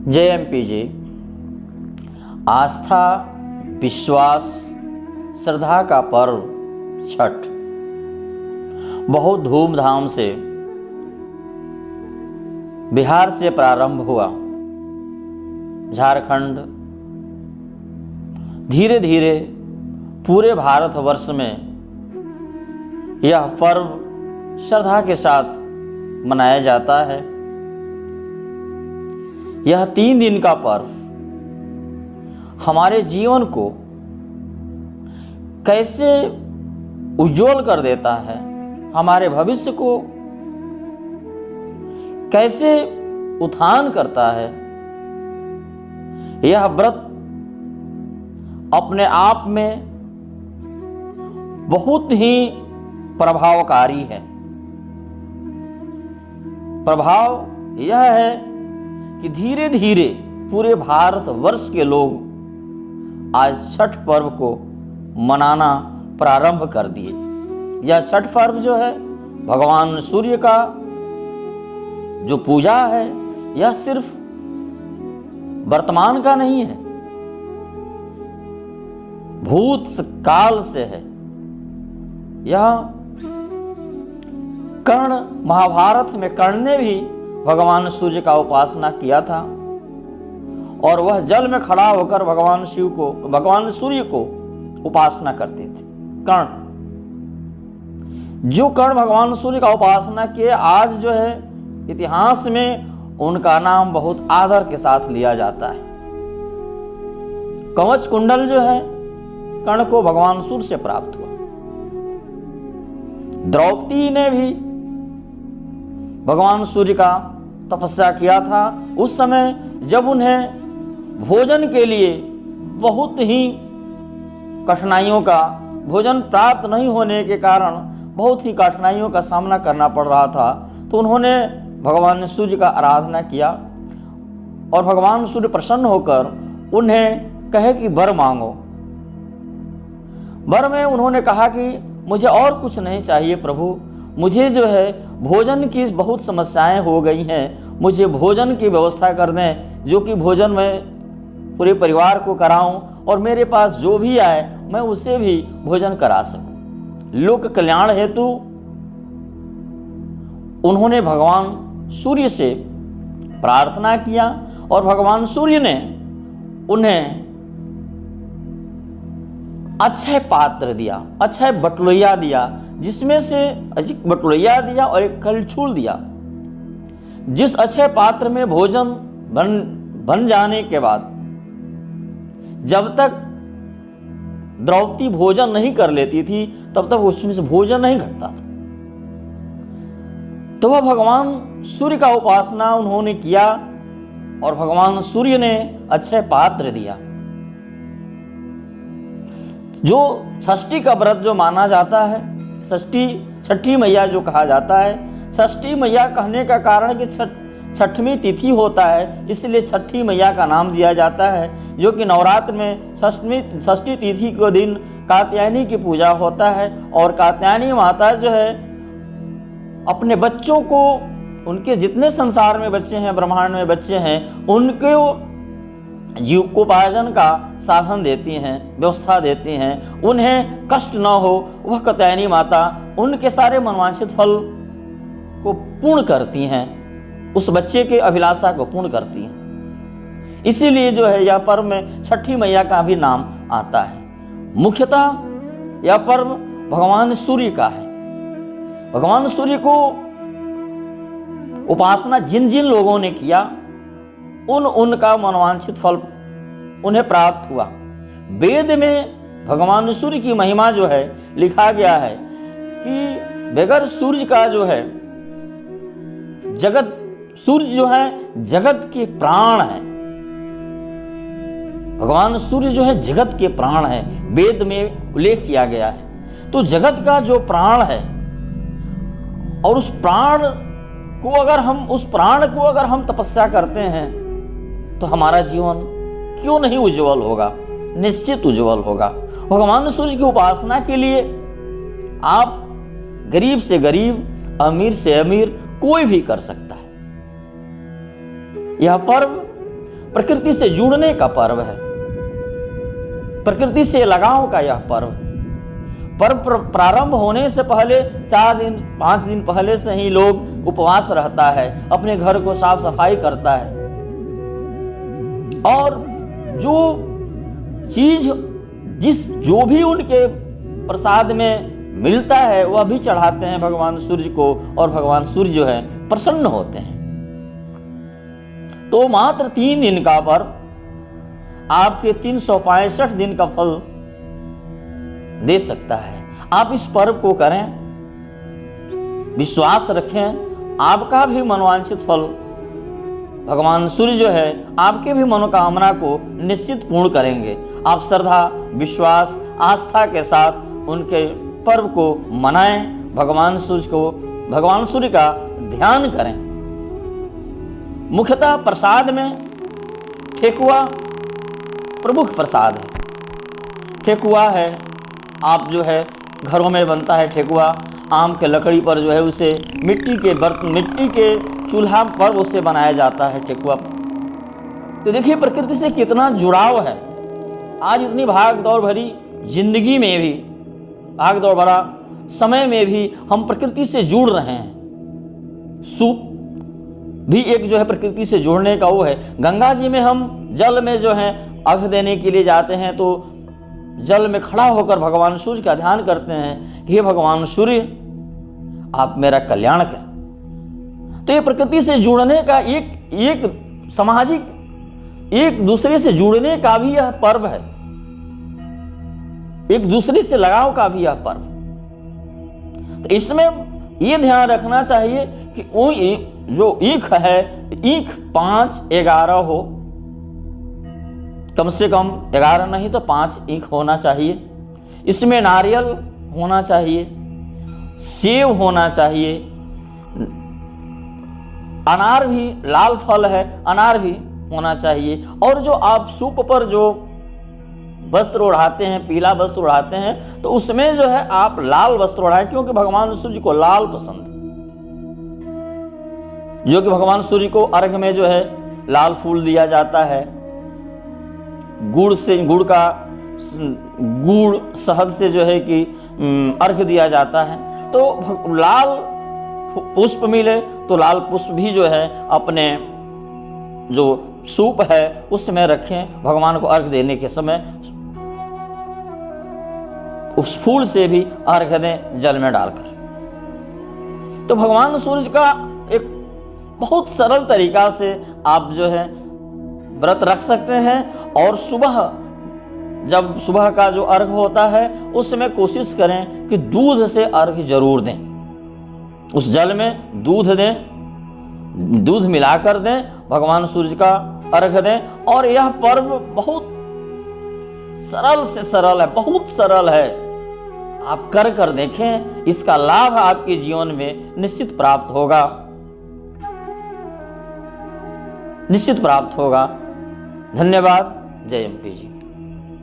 JMP जी, आस्था, विश्वास, श्रद्धा का पर्व छठ बहुत धूमधाम से बिहार से प्रारंभ हुआ। झारखंड धीरे धीरे पूरे भारतवर्ष में यह पर्व श्रद्धा के साथ मनाया जाता है। यह 3 दिन का पर्व हमारे जीवन को कैसे उज्जवल कर देता है, हमारे भविष्य को कैसे उत्थान करता है। यह व्रत अपने आप में बहुत ही प्रभावकारी है। प्रभाव यह है कि धीरे धीरे पूरे भारतवर्ष के लोग आज छठ पर्व को मनाना प्रारंभ कर दिए। यह छठ पर्व जो है भगवान सूर्य का जो पूजा है, यह सिर्फ वर्तमान का नहीं है, भूत काल से है। यह कर्ण, महाभारत में कर्ण ने भी भगवान सूर्य का उपासना किया था और वह जल में खड़ा होकर भगवान सूर्य को उपासना करते थे। कर्ण, जो कर्ण भगवान सूर्य का उपासना किए, आज जो है इतिहास में उनका नाम बहुत आदर के साथ लिया जाता है। कवच कुंडल जो है कर्ण को भगवान सूर्य से प्राप्त हुआ। द्रौपदी ने भी भगवान सूर्य का तपस्या किया था। उस समय जब उन्हें भोजन के लिए बहुत ही कठिनाइयों का, भोजन प्राप्त नहीं होने के कारण बहुत ही कठिनाइयों का सामना करना पड़ रहा था, तो उन्होंने भगवान सूर्य का आराधना किया और भगवान सूर्य प्रसन्न होकर उन्हें कहे कि वर मांगो। वर में उन्होंने कहा कि मुझे और कुछ नहीं चाहिए प्रभु, मुझे जो है भोजन की बहुत समस्याएं हो गई हैं, मुझे भोजन की व्यवस्था कर दें, जो कि भोजन मैं पूरे परिवार को कराऊं और मेरे पास जो भी आए मैं उसे भी भोजन करा सकूं। लोक कल्याण हेतु उन्होंने भगवान सूर्य से प्रार्थना किया और भगवान सूर्य ने उन्हें अक्षय पात्र दिया, अक्षय बटुलिया दिया, जिसमें से एक बटुलिया दिया और एक कलछुल दिया। जिस अक्षय पात्र में भोजन बन जाने के बाद जब तक द्रौपदी भोजन नहीं कर लेती थी तब तक उसमें से भोजन नहीं घटता था। तो वह भगवान सूर्य का उपासना उन्होंने किया और भगवान सूर्य ने अक्षय पात्र दिया। जो षष्ठी का व्रत जो माना जाता है, छठी मैया जो कहा जाता है, षष्ठी मैया कहने का कारण कि छठवीं तिथि होता है, इसलिए छठी मैया का नाम दिया जाता है। जो कि नवरात्र में षष्ठी तिथि के दिन कात्यायनी की पूजा होता है और कात्यायनी माता जो है अपने बच्चों को, उनके जितने संसार में बच्चे हैं, ब्रह्मांड में बच्चे हैं, उनको जीविकोपार्जन का साधन देती हैं, व्यवस्था देती हैं, उन्हें कष्ट न हो, वह कात्यायनी माता उनके सारे मनवांछित फल को पूर्ण करती हैं, उस बच्चे के अभिलाषा को पूर्ण करती हैं। इसीलिए जो है यह पर्व में छठी मैया का भी नाम आता है। मुख्यतः यह पर्व भगवान सूर्य का है। भगवान सूर्य को उपासना जिन जिन लोगों ने किया उनका मनवांछित फल उन्हें प्राप्त हुआ। वेद में भगवान सूर्य की महिमा जो है लिखा गया है कि बगैर सूर्य का जो है जगत, सूर्य जो है जगत के प्राण है। भगवान सूर्य जो है जगत के प्राण है, वेद में उल्लेख किया गया है। तो जगत का जो प्राण है और उस प्राण को अगर हम तपस्या करते हैं तो हमारा जीवन क्यों नहीं उज्जवल होगा, निश्चित उज्जवल होगा। भगवान सूर्य की उपासना के लिए आप गरीब से गरीब, अमीर से अमीर कोई भी कर सकता है। यह पर्व प्रकृति से जुड़ने का पर्व है, प्रकृति से लगाव का यह पर्व। पर्व प्रारंभ होने से पहले 4 दिन 5 दिन पहले से ही लोग उपवास रहता है, अपने घर को साफ सफाई करता है और जो चीज जो भी उनके प्रसाद में मिलता है वह भी चढ़ाते हैं भगवान सूर्य को, और भगवान सूर्य जो है प्रसन्न होते हैं। तो मात्र 3 दिन का पर्व आपके 365 दिन का फल दे सकता है। आप इस पर्व को करें, विश्वास रखें, आपका भी मनोवांछित फल भगवान सूर्य जो है आपके भी मनोकामना को निश्चित पूर्ण करेंगे। आप श्रद्धा, विश्वास, आस्था के साथ उनके पर्व को मनाएं, भगवान सूर्य का ध्यान करें। मुख्यतः प्रसाद में ठेकुआ प्रमुख प्रसाद है। ठेकुआ है, आप जो है घरों में बनता है ठेकुआ, आम के लकड़ी पर जो है उसे मिट्टी के चूल्हा पर उसे बनाया जाता है ठेकुआ। तो देखिए प्रकृति से कितना जुड़ाव है। आज इतनी भाग दौड़ भरी जिंदगी में भी, भाग दौड़ भरा समय में भी हम प्रकृति से जुड़ रहे हैं। सूप भी एक जो है प्रकृति से जुड़ने का वो है। गंगा जी में हम जल में जो है अर्घ्य देने के लिए जाते हैं तो जल में खड़ा होकर भगवान सूर्य का ध्यान करते हैं, हे भगवान सूर्य आप मेरा कल्याण कर। तो ये प्रकृति से जुड़ने का एक सामाजिक एक दूसरे से जुड़ने का भी यह पर्व है, एक दूसरे से लगाव का भी यह पर्व। तो इसमें यह ध्यान रखना चाहिए कि वो जो ईख है, ईख 5-11 हो, कम से कम 11 नहीं तो 5 ईख होना चाहिए। इसमें नारियल होना चाहिए, सेब होना चाहिए, अनार भी, लाल फल है अनार भी होना चाहिए। और जो आप सूप पर जो वस्त्र ओढ़ाते हैं, पीला वस्त्र ओढ़ाते हैं, तो उसमें जो है आप लाल वस्त्र ओढ़ाएं, क्योंकि भगवान सूर्य को लाल पसंद है। जो कि भगवान सूर्य को अर्घ्य में जो है लाल फूल दिया जाता है, गुड़ शहद से जो है कि अर्घ्य दिया जाता है। तो लाल पुष्प मिले तो लाल पुष्प भी जो है अपने जो सूप है उसमें रखें, भगवान को अर्घ्य देने के समय उस फूल से भी अर्घ्य दें जल में डालकर। तो भगवान सूर्य का एक बहुत सरल तरीका से आप जो है व्रत रख सकते हैं। और जब सुबह का जो अर्घ्य होता है उसमें कोशिश करें कि दूध से अर्घ्य जरूर दें, उस जल में दूध दें, दूध मिलाकर दें, भगवान सूर्य का अर्घ्य दें। और यह पर्व बहुत सरल से सरल है, बहुत सरल है। आप कर देखें, इसका लाभ आपके जीवन में निश्चित प्राप्त होगा, निश्चित प्राप्त होगा। धन्यवाद। जय एमपी जी।